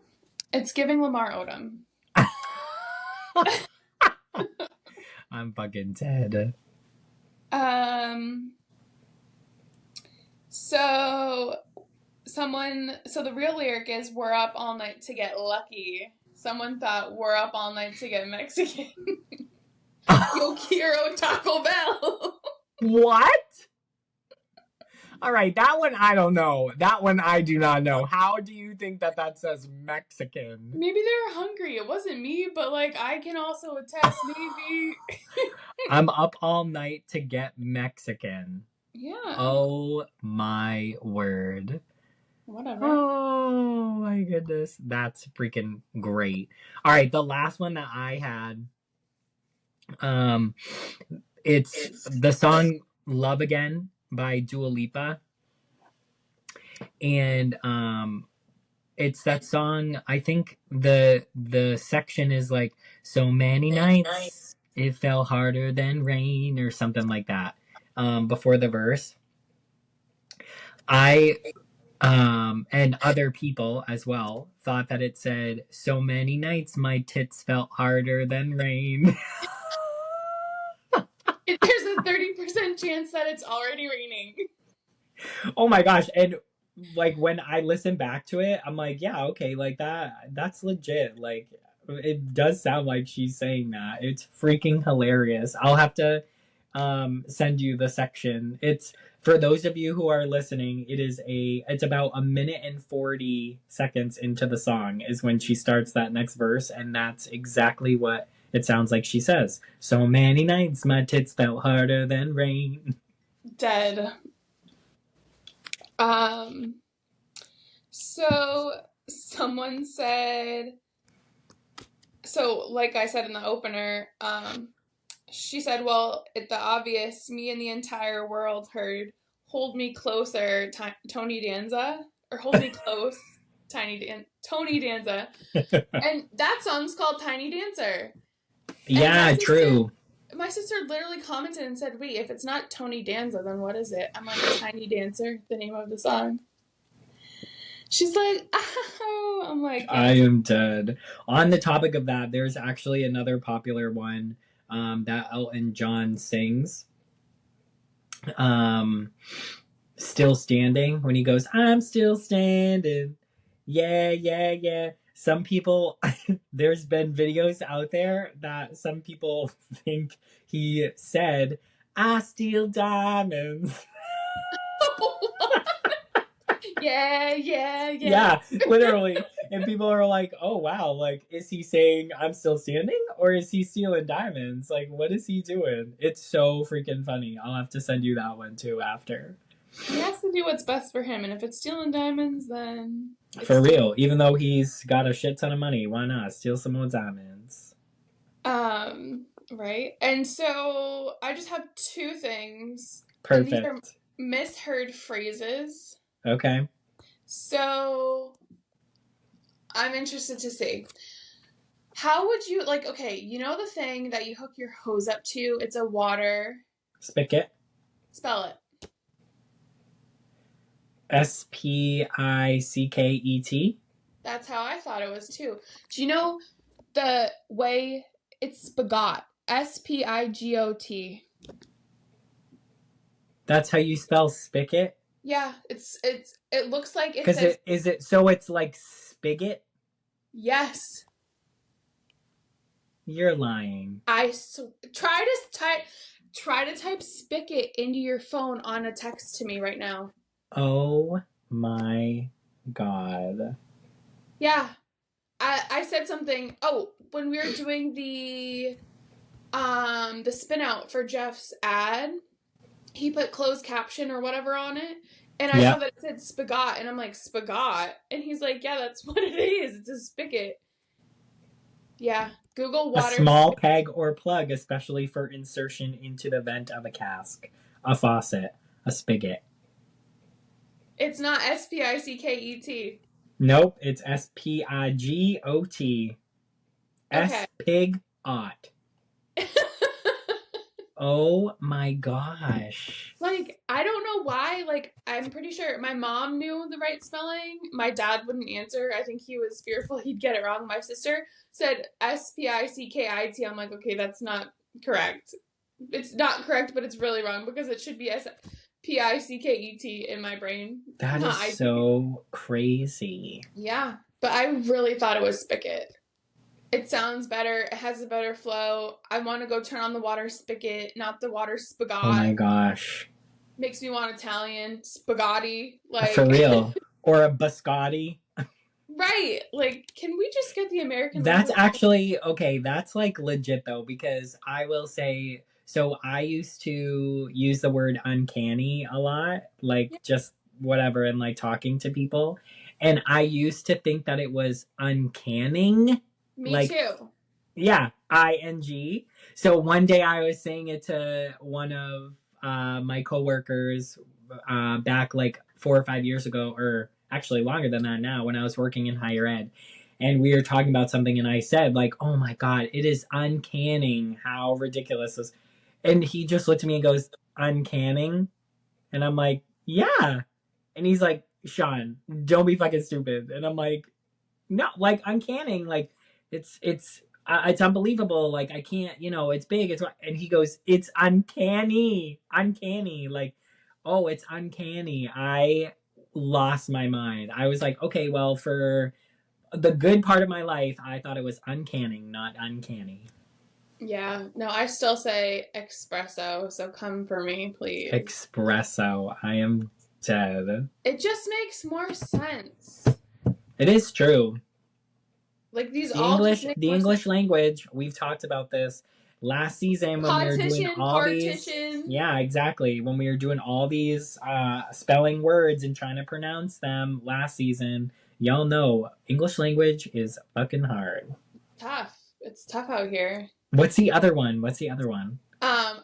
C: It's giving Lamar Odom.
A: I'm fucking dead.
C: So the real lyric is, we're up all night to get lucky. Someone thought we're up all night to get Mexican. Yo quiero Taco Bell.
A: What? All right, that one I don't know. That one I do not know. How do you think that says Mexican?
C: Maybe they're hungry. It wasn't me, but like I can also attest maybe.
A: I'm up all night to get Mexican.
C: Yeah.
A: Oh my word.
C: Whatever.
A: Oh my goodness. That's freaking great. All right, the last one that I had, it's the song Love Again by Dua Lipa. And it's that song, I think the section is like, so many nights it fell harder than rain, or something like that. Before the verse. I and other people as well thought that it said, so many nights my tits felt harder than rain.
C: There's a 30% chance that it's already raining.
A: Oh my gosh. And like when I listen back to it, I'm like, yeah, okay, like that's legit. Like, It does sound like she's saying that. It's freaking hilarious. I'll have to send you the section. It's for those of you who are listening, it's about a minute and 40 seconds into the song is when she starts that next verse, and that's exactly what it sounds like she says. So many nights my tits felt harder than rain.
C: Dead. So someone said, so like I said in the opener, she said, well, the obvious, me and the entire world heard Hold Me Closer, Tony Danza, or Hold Me Close, Tony Danza. And that song's called Tiny Dancer.
A: Yeah, true.
C: My sister literally commented and said, wait, if it's not Tony Danza, then what is it? I'm like, Tiny Dancer, the name of the song. She's like, oh, I'm like, yeah.
A: I am dead. On the topic of that, there's actually another popular one that Elton John sings. Still Standing, when he goes, I'm still standing. Yeah, yeah, yeah. Some people, there's been videos out there that some people think he said, I steal diamonds.
C: Yeah.
A: Yeah, literally. And people are like, oh, wow. Like, is he saying I'm still standing? Or is he stealing diamonds? Like, what is he doing? It's so freaking funny. I'll have to send you that one, too, after.
C: He has to do what's best for him. And if it's stealing diamonds, then...
A: For real. Even though he's got a shit ton of money, why not? Steal some more diamonds.
C: Right. And so, I just have two things.
A: Perfect.
C: And these are misheard phrases.
A: Okay.
C: So, I'm interested to see. How would you, like, okay, you know the thing that you hook your hose up to? It's a water...
A: Spigot.
C: Spell it.
A: Spicket.
C: That's how I thought it was, too. Do you know the way it's spigot? Spigot.
A: That's how you spell spigot?
C: Yeah, it looks like it
A: says... Because is it, so it's like spigot?
C: Yes.
A: You're lying.
C: Try to type spigot into your phone on a text to me right now.
A: Oh my God.
C: Yeah. I said something. Oh, when we were doing the spin out for Jeff's ad, he put closed caption or whatever on it, and I saw that it said spigot, and I'm like, spigot? And he's like, yeah, that's what it is. It's a spigot. Yeah. Google water.
A: A small peg or plug, especially for insertion into the vent of a cask, a faucet, a spigot.
C: It's not Spicket.
A: Nope, it's Spigot.
C: Okay.
A: S-pig-ot. Oh my gosh.
C: Like, I don't know why. Like, I'm pretty sure my mom knew the right spelling. My dad wouldn't answer. I think he was fearful he'd get it wrong. My sister said Spickit. I'm like, okay, that's not correct. It's not correct, but it's really wrong because it should be Spicket in my brain.
A: That is so crazy.
C: Yeah, but I really thought it was spigot. It sounds better. It has a better flow. I want to go turn on the water spigot, not the water spigot.
A: Oh my gosh.
C: Makes me want Italian. Spaghetti. Like,
A: for real. Or a biscotti.
C: Right. Like, can we just get the American
A: That's
C: language?
A: actually, okay, that's like legit though, because I will say, so I used to use the word uncanny a lot, like just whatever, and like talking to people. And I used to think that it was uncanning.
C: Me too.
A: Yeah, ing. So one day I was saying it to one of my coworkers back like 4 or 5 years ago, or actually longer than that now, when I was working in higher ed. And we were talking about something, and I said, like, oh my God, it is uncanning how ridiculous this. And he just looked at me and goes, uncanning? And I'm like, yeah. And he's like, Sean, don't be fucking stupid. And I'm like, no, like, uncanning, like, it's unbelievable. Like, I can't, it's big. And he goes, it's uncanny, like, oh, it's uncanny. I lost my mind. I was like, okay, well, for the good part of my life, I thought it was uncanny, not uncanny.
C: Yeah. No, I still say espresso, so come for me, please.
A: Espresso. I am dead.
C: It just makes more sense.
A: It is true.
C: Like these
A: The
C: all just
A: English,
C: make
A: the
C: more
A: English
C: sense.
A: language. We've talked about this last season when we were doing
C: Politician,
A: all these.
C: partition.
A: Yeah, exactly. When we were doing all these spelling words and trying to pronounce them last season, y'all know English language is fucking hard.
C: Tough. It's tough out here.
A: What's the other one? What's the other one?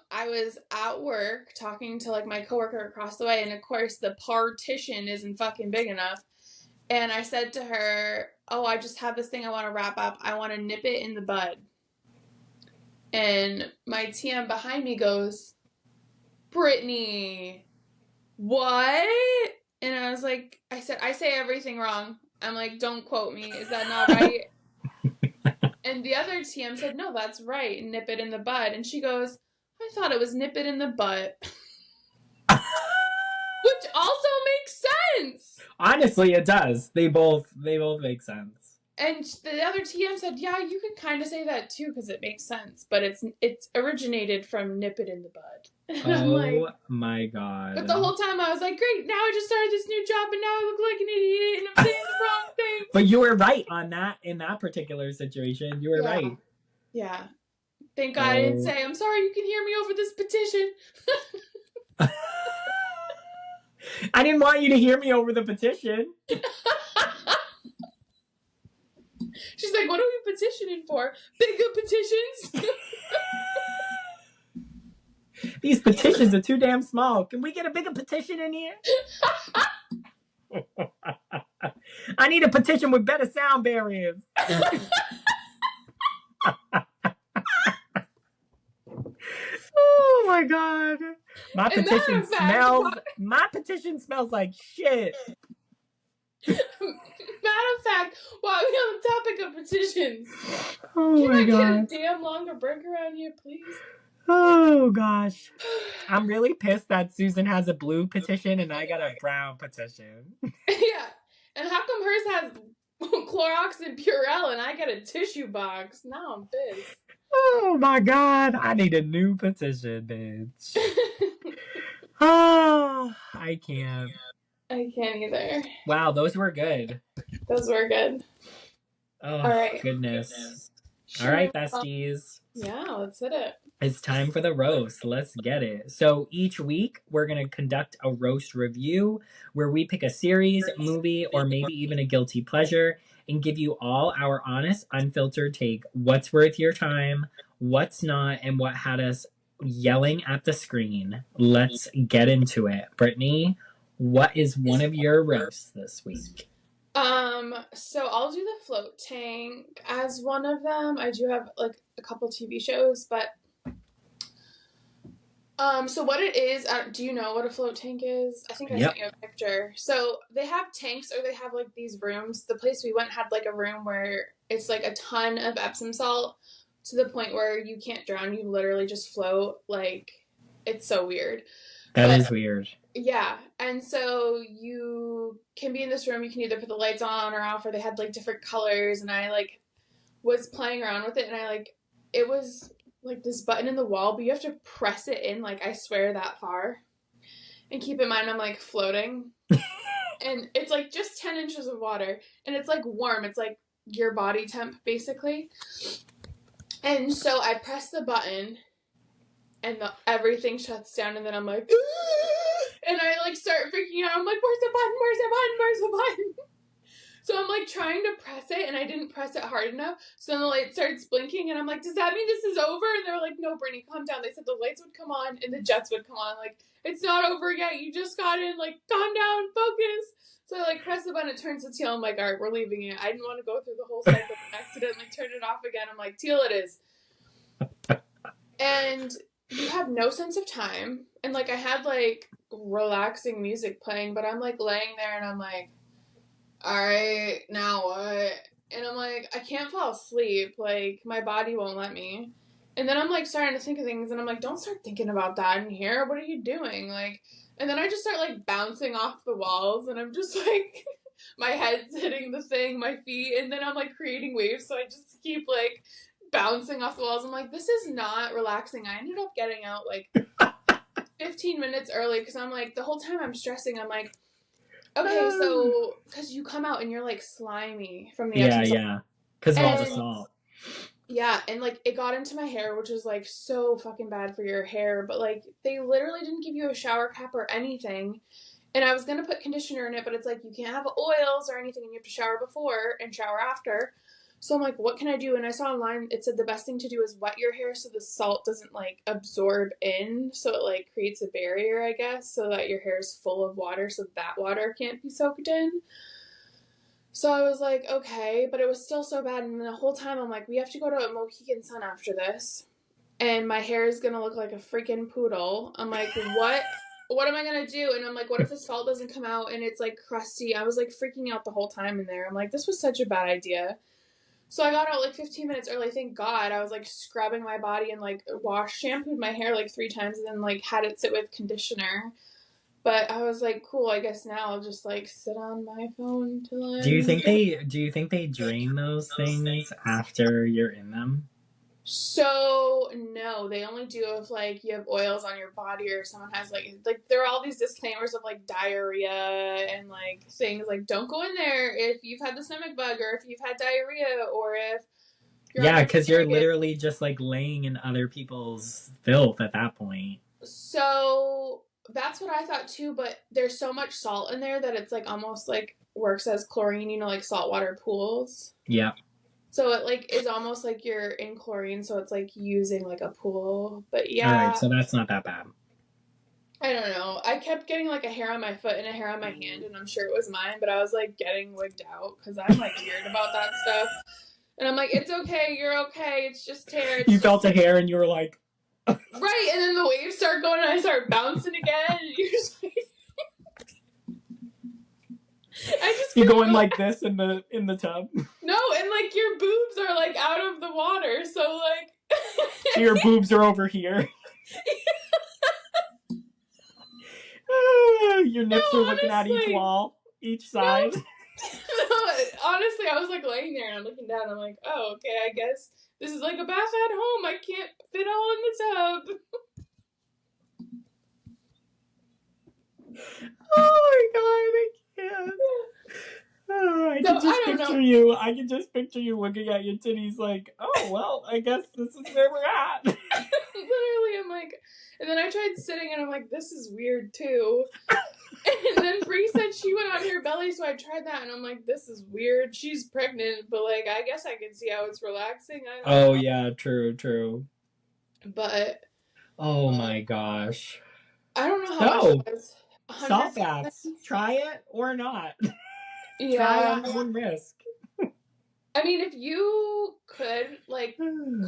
C: I was at work talking to like my coworker across the way, and of course the partition isn't fucking big enough. And I said to her, "Oh, I just have this thing I want to wrap up. I want to nip it in the bud." And my TM behind me goes, "Brittany, what?" And I was like, I said, "I say everything wrong." I'm like, "Don't quote me. Is that not right?" And the other TM said, "No, that's right. Nip it in the bud." And she goes, "I thought it was nip it in the butt." Which also makes sense.
A: Honestly, it does. They both make sense.
C: And the other TM said, "Yeah, you can kind of say that too because it makes sense, but it's originated from nip it in the bud." And I'm like,
A: my god!
C: but the whole time I was like, "Great, now I just started this new job and now I look like an idiot and I'm saying the wrong thing."
A: But you were right on that in that particular situation. You were right.
C: Yeah. Thank God I didn't say, "I'm sorry, you can hear me over this petition."
A: I didn't want you to hear me over the petition.
C: She's like, "What are we petitioning for? Bigger petitions?"
A: These petitions are too damn small. Can we get a bigger petition in here? I need a petition with better sound barriers. Oh my god. My petition smells like shit.
C: Matter of fact, while we're on the topic of petitions,
A: can
C: I get a damn longer break around here, please?
A: Oh gosh. I'm really pissed that Susan has a blue petition and I got a brown petition.
C: Yeah. And how come hers has Clorox and Purell and I got a tissue box? Now I'm pissed.
A: Oh my god. I need a new petition, bitch. Oh, I can't.
C: I can't either.
A: Wow, those were good.
C: Those were good.
A: Oh,
C: all right.
A: Goodness. All right, besties.
C: Yeah, let's hit it.
A: It's time for the roast. Let's get it. So each week, we're going to conduct a roast review where we pick a series, movie, or maybe even a guilty pleasure and give you all our honest, unfiltered take. What's worth your time, what's not, and what had us yelling at the screen. Let's get into it. Brittany, what is one of your roasts this week?
C: So I'll do the float tank as one of them. I do have like a couple TV shows, but so what it is, do you know what a float tank is? I think I sent you a picture. So they have tanks or they have like these rooms. The place we went had like a room where it's like a ton of Epsom salt to the point where you can't drown. You literally just float. Like, it's so weird.
A: That is weird.
C: Yeah. And so you can be in this room. You can either put the lights on or off, or they had like different colors. And I like was playing around with it, and I like, it was like this button in the wall, but you have to press it in, like, I swear, that far. And keep in mind, I'm like floating. And it's like just 10 inches of water. And it's like warm. It's like your body temp, basically. And so I press the button, and everything shuts down, and then I'm like, and I like start freaking out. I'm like, where's the button? Where's the button? Where's the button? So I'm like trying to press it, and I didn't press it hard enough. So then the light starts blinking, and I'm like, does that mean this is over? And they're like, no, Brittany, calm down. They said the lights would come on and the jets would come on. Like, it's not over yet. You just got in. Like, calm down, focus. So I like press the button, it turns to teal. I'm like, all right, we're leaving it. I didn't want to go through the whole cycle and accidentally turn it off again. I'm like, teal it is. And you have no sense of time. And like I had like relaxing music playing, but I'm like laying there and I'm like, all right, now what? And I'm like, I can't fall asleep. Like, my body won't let me. And then I'm like starting to think of things, and I'm like, don't start thinking about that in here. What are you doing? Like, and then I just start like bouncing off the walls, and I'm just like, my head's hitting the thing, my feet, and then I'm like creating waves, so I just keep like bouncing off the walls. I'm like, this is not relaxing. I ended up getting out like 15 minutes early because I'm like, the whole time I'm stressing, I'm like, okay, so because you come out and you're like slimy from the exercise.
A: Yeah, because of all the salt.
C: Yeah, and like it got into my hair, which is like so fucking bad for your hair, but like they literally didn't give you a shower cap or anything. And I was gonna put conditioner in it, but it's like you can't have oils or anything, and you have to shower before and shower after. So I'm like, what can I do? And I saw online it said the best thing to do is wet your hair so the salt doesn't like absorb in, so it like creates a barrier, I guess, so that your hair is full of water, so that water can't be soaked in. So I was like, okay, but it was still so bad. And the whole time I'm like, we have to go to a Mohegan Sun after this, and my hair is gonna look like a freaking poodle. I'm like, what am I gonna do? And I'm like, what if the salt doesn't come out and it's like crusty? I was like freaking out the whole time in there. I'm like, this was such a bad idea. So I got out like 15 minutes early. Thank God. I was like scrubbing my body and like shampooed my hair like 3 times and then like had it sit with conditioner. But I was like, cool, I guess now I'll just like sit on my phone till I'm...
A: Do you think they drain those things after you're in them?
C: So no, they only do if like you have oils on your body or someone has like there are all these disclaimers of like diarrhea and like things like don't go in there if you've had the stomach bug or if you've had diarrhea or if
A: yeah, because you're literally just like laying in other people's filth at that point.
C: So that's what I thought too, but there's so much salt in there that it's like almost like works as chlorine, you know, like saltwater pools.
A: Yeah.
C: So it like is almost like you're in chlorine, so it's like using like a pool. But yeah.
A: Alright, so that's not that bad.
C: I don't know. I kept getting like a hair on my foot and a hair on my hand, and I'm sure it was mine, but I was like getting wigged out because I'm like weird about that stuff. And I'm like, it's okay, you're okay, it's just hair.
A: You felt a hair and you were like...
C: Right, and then the waves start going and I start bouncing again, and you're just like...
A: You're going like this in the tub.
C: No, and like your boobs are like out of the water, so like
A: so your boobs are over here. Your nips are looking at each wall, each side.
C: No, honestly, I was like laying there and I'm looking down. I'm like, oh, okay, I guess this is like a bath at home. I can't fit all in the tub.
A: Oh my god, I can't. Oh, I can just picture you looking at your titties like, oh, well, I guess this is where we're at.
C: Literally, I'm like, and then I tried sitting and I'm like, this is weird too. And then Bree said she went on her belly, so I tried that and I'm like, this is weird. She's pregnant, but like, I guess I can see how it's relaxing. I don't know.
A: Yeah, true.
C: But.
A: Oh my gosh.
C: I don't know how much it was.
A: Salt baths. Try it or not.
C: Yeah.
A: Try on one risk.
C: I mean, if you could, like,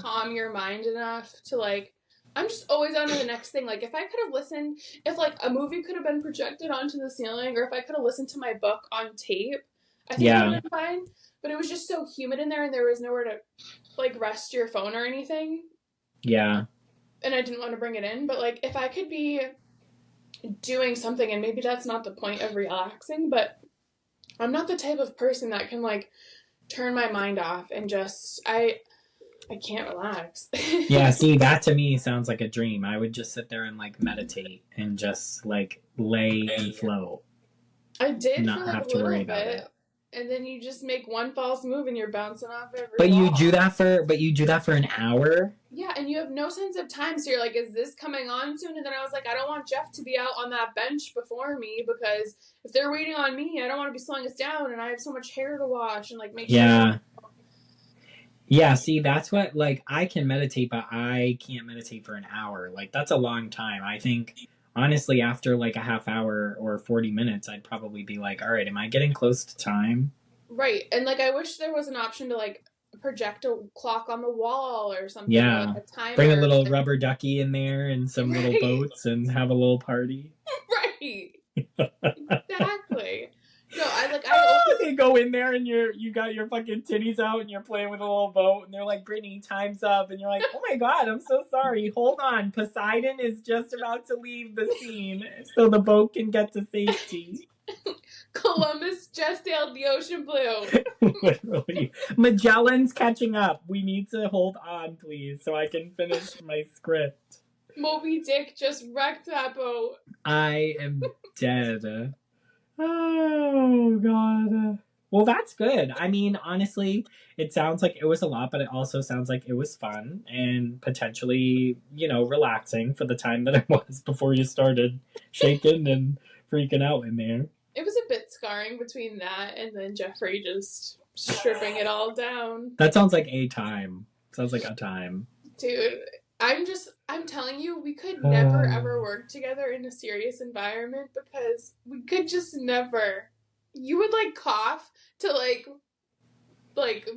C: calm your mind enough to, like, I'm just always on to the next thing. Like, if I could have listened, if, like, a movie could have been projected onto the ceiling, or if I could have listened to my book on tape, I think it would have been fine. But it was just so humid in there, and there was nowhere to, like, rest your phone or anything.
A: Yeah.
C: And I didn't want to bring it in. But, like, if I could be doing something, and maybe that's not the point of relaxing, but I'm not the type of person that can, like, turn my mind off and just, I can't relax.
A: Yeah, see, that to me sounds like a dream. I would just sit there and, like, meditate and just, like, lay and float.
C: I did
A: not
C: for, like,
A: have
C: a
A: to
C: little
A: worry about
C: bit.
A: it.
C: And then you just make one false move and you're bouncing off every
A: But
C: wall.
A: you do that for an hour?
C: Yeah, and you have no sense of time, so you're like, is this coming on soon? And then I was like, I don't want Jeff to be out on that bench before me, because if they're waiting on me, I don't want to be slowing us down, and I have so much hair to wash and, like, make sure.
A: Yeah, see, that's what, like, I can meditate, but I can't meditate for an hour. Like, that's a long time. I think, honestly, after, like, a half hour or 40 minutes, I'd probably be like, all right, am I getting close to time?
C: Right, and, like, I wish there was an option to, like, project a clock on the wall or something.
A: Yeah,
C: like a timer.
A: Bring a little rubber ducky in there and some little boats and have a little party.
C: Right. Exactly. No, I
A: they go in there and you got your fucking titties out and you're playing with a little boat and they're like, Brittany, time's up, and you're like, oh my god, I'm so sorry. Hold on, Poseidon is just about to leave the scene so the boat can get to safety.
C: Columbus just sailed the ocean blue.
A: Literally. Magellan's catching up. We need to hold on, please, so I can finish my script.
C: Moby Dick just wrecked that boat.
A: I am dead. Oh, God. Well, that's good. I mean, honestly, it sounds like it was a lot, but it also sounds like it was fun and potentially, relaxing for the time that it was before you started shaking and freaking out in there.
C: It was a bit scarring between that and then Jeffrey just stripping it all down.
A: That sounds like a time. Sounds like a time.
C: Dude, I'm telling you, we could never ever work together in a serious environment because we could just never. You would like cough to like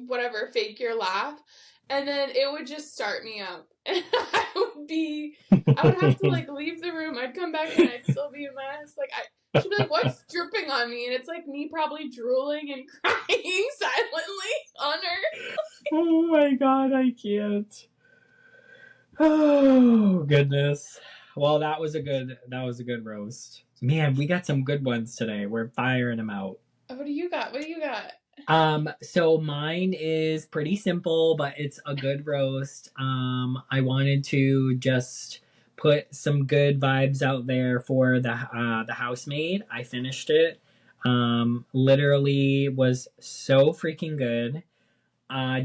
C: whatever, fake your laugh, and then it would just start me up. And I would have to like leave the room. I'd come back and I'd still be a mess. Like she'd be like, "What's dripping on me?" And it's like me probably drooling and crying silently on her.
A: Oh my God, I can't. Oh goodness. Well, that was a good roast. Man, we got some good ones today. We're firing them out.
C: What do you got?
A: So mine is pretty simple, but it's a good roast. I wanted to just put some good vibes out there for the housemaid. I finished it. Literally was so freaking good.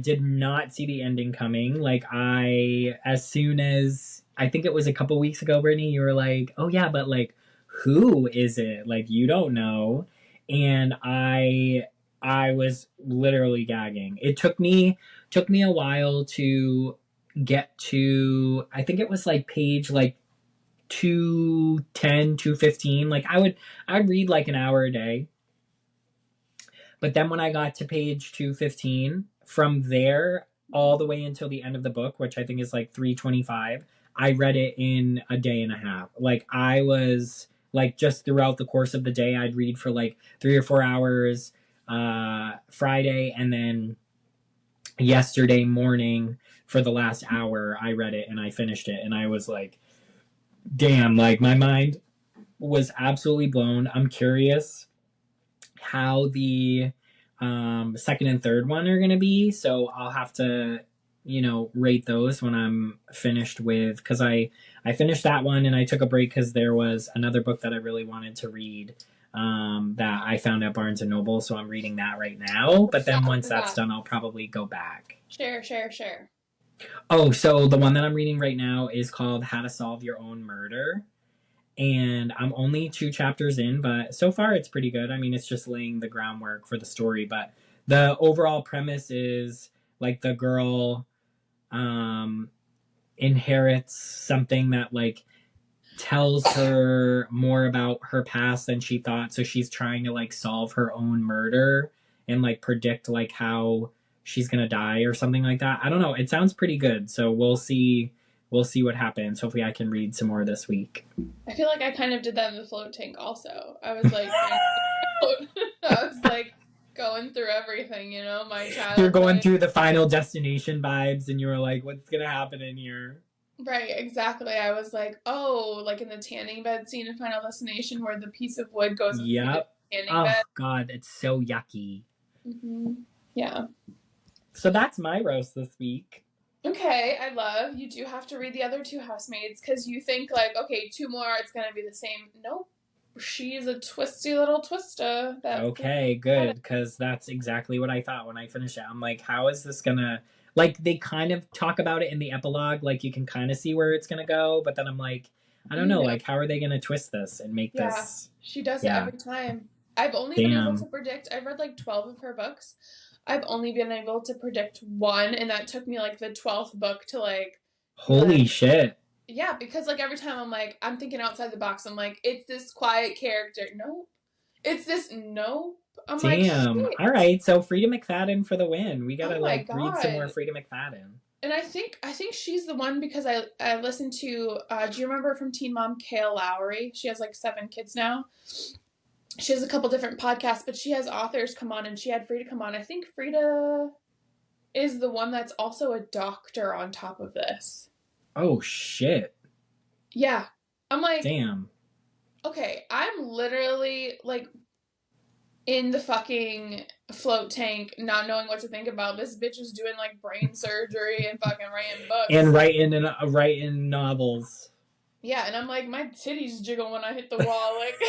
A: Did not see the ending coming. Like as soon as I think it was a couple weeks ago, Brittany, you were like, "Oh yeah, but like, who is it? Like, you don't know." And I was literally gagging. It took me a while to get to. I think it was like page like 210, 215. Like I'd read like an hour a day. But then when I got to page 215, from there all the way until the end of the book, which I think is like 325, I read it in a day and a half. Like I was like, just throughout the course of the day, I'd read for like 3 or 4 hours Friday, and then yesterday morning for the last hour I read it and I finished it, and I was like, damn, like my mind was absolutely blown. I'm curious how the second and third one are going to be, so I'll have to rate those when I'm finished with, because I finished that one and I took a break because there was another book that I really wanted to read that I found at Barnes and Noble, so I'm reading that right now. But then once that's done, I'll probably go back.
C: Share.
A: Oh, so the one that I'm reading right now is called How to Solve Your Own Murder. And I'm only 2 chapters in, but so far it's pretty good. I mean, it's just laying the groundwork for the story, but the overall premise is like the girl inherits something that like tells her more about her past than she thought, so she's trying to like solve her own murder and like predict like how she's gonna die or something like that. I don't know, it sounds pretty good, so we'll see what happens. Hopefully I can read some more this week.
C: I feel like I kind of did that in the float tank also. I was like going through everything, my childhood.
A: You're going through the Final Destination vibes and you were like, what's gonna happen in here?
C: Right, exactly. I was like, oh, like in the tanning bed scene in Final Destination where the piece of wood goes into the tanning bed.
A: Oh God, it's so yucky.
C: Mm-hmm. Yeah.
A: So that's my roast this week.
C: Okay, I love. You do have to read the other 2 housemaids because you think like, okay, 2 more, it's gonna be the same. Nope. She's a twisty little twister.
A: Okay, good, because that's exactly what I thought when I finished it. I'm like, how is this gonna... Like, they kind of talk about it in the epilogue, like, you can kind of see where it's gonna go, but then I'm like, I don't know, like, how are they gonna twist this and make this...
C: She does it every time. I've only been able to predict... I've read, like, 12 of her books. I've only been able to predict 1, and that took me, like, the 12th book to, like...
A: Holy shit.
C: Yeah, because, like, every time I'm, like, I'm thinking outside the box. I'm like, it's this quiet character. Nope. It's this... Nope. I'm
A: damn.
C: Like,
A: all right, so Frida McFadden for the win. We gotta read some more Frida McFadden.
C: And I think she's the one because I listened to do you remember from Teen Mom Kale Lowry? She has like 7 kids now. She has a couple different podcasts, but she has authors come on, and she had Frida come on. I think Frida is the one that's also a doctor on top of this.
A: Oh shit.
C: Yeah. I'm like,
A: damn.
C: Okay, I'm literally like in the fucking float tank, not knowing what to think about. This bitch is doing like brain surgery and fucking writing books.
A: And writing novels.
C: Yeah, and I'm like, my titties jiggle when I hit the wall. Like,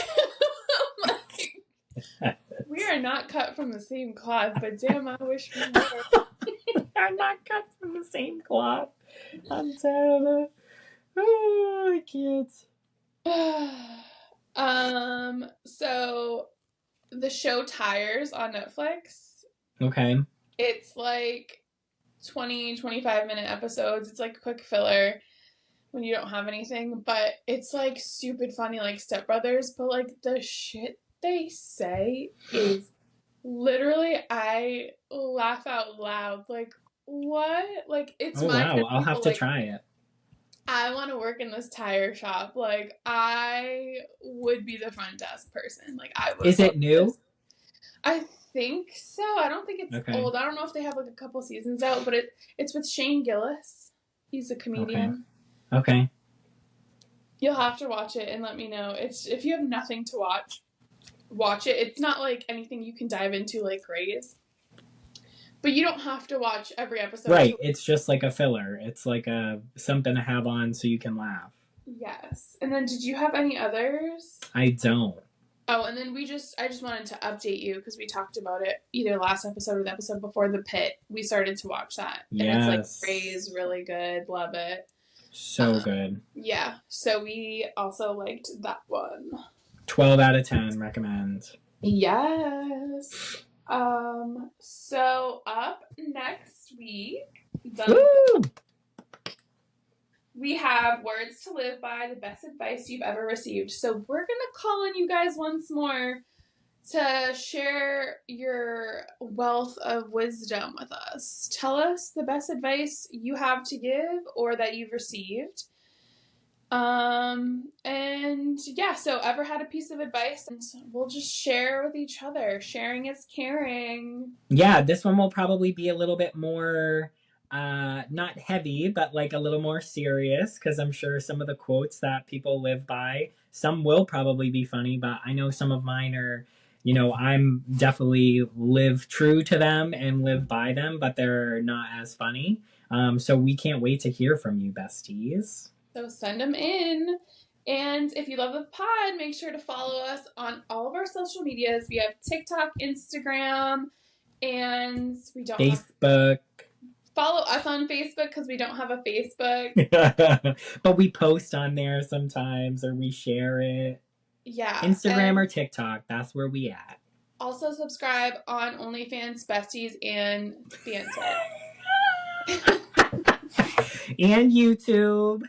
C: we are not cut from the same cloth, but damn, I wish we were.
A: I'm not cut from the same cloth. I'm terrible. Oh, I can't.
C: So the show Tires on Netflix.
A: Okay.
C: It's like 25-minute episodes. It's like quick filler when you don't have anything, but it's like stupid funny, like Step Brothers, but like the shit they say is literally, I laugh out loud. Like, what? Like, it's my
A: wow, I'll have to try it.
C: I want to work in this tire shop. Like, I would be the front desk person. Like, I would.
A: Is it new?
C: This. I think so. I don't think it's old. I don't know if they have like a couple seasons out, but it's with Shane Gillis. He's a comedian.
A: Okay.
C: You'll have to watch it and let me know. It's if you have nothing to watch it. It's not like anything you can dive into like Grey's. But you don't have to watch every episode.
A: Right, it's just like a filler. It's like a something to have on so you can laugh.
C: Yes. And then did you have any others?
A: I don't.
C: Oh, and then I just wanted to update you because we talked about it either last episode or the episode before, The Pit. We started to watch that.
A: Yes.
C: And it's like Grey's really good. Love it.
A: So good.
C: Yeah. So we also liked that one.
A: 12 out of 10 recommend.
C: Yes. So up next week, we have Words to Live By, the best advice you've ever received. So we're going to call on you guys once more to share your wealth of wisdom with us. Tell us the best advice you have to give or that you've received. And yeah, so ever had a piece of advice, and we'll just share with each other. Sharing is caring.
A: Yeah, this one will probably be a little bit more, not heavy, but like a little more serious, because I'm sure some of the quotes that people live by, some will probably be funny, but I know some of mine are, you know, I'm definitely live true to them and live by them, but they're not as funny. So we can't wait to hear from you, besties.
C: So send them in. And if you love the pod, make sure to follow us on all of our social medias. We have TikTok, Instagram, and we don't
A: Facebook.
C: Follow us on Facebook because we don't have a Facebook.
A: But we post on there sometimes or we share it.
C: Yeah.
A: Instagram or TikTok, that's where we at.
C: Also subscribe on OnlyFans, BesTeas, and Danza.
A: And YouTube.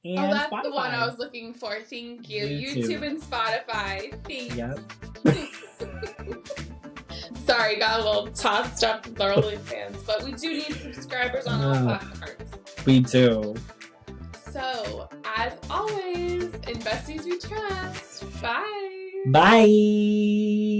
A: And
C: that's
A: Spotify.
C: The one I was looking for. Thank you. YouTube and Spotify. Thanks.
A: Yep.
C: Sorry, got a little tossed up with our OnlyFans, but we do need subscribers on all platforms.
A: We do.
C: So, as always, in Besties We Trust. Bye.
A: Bye.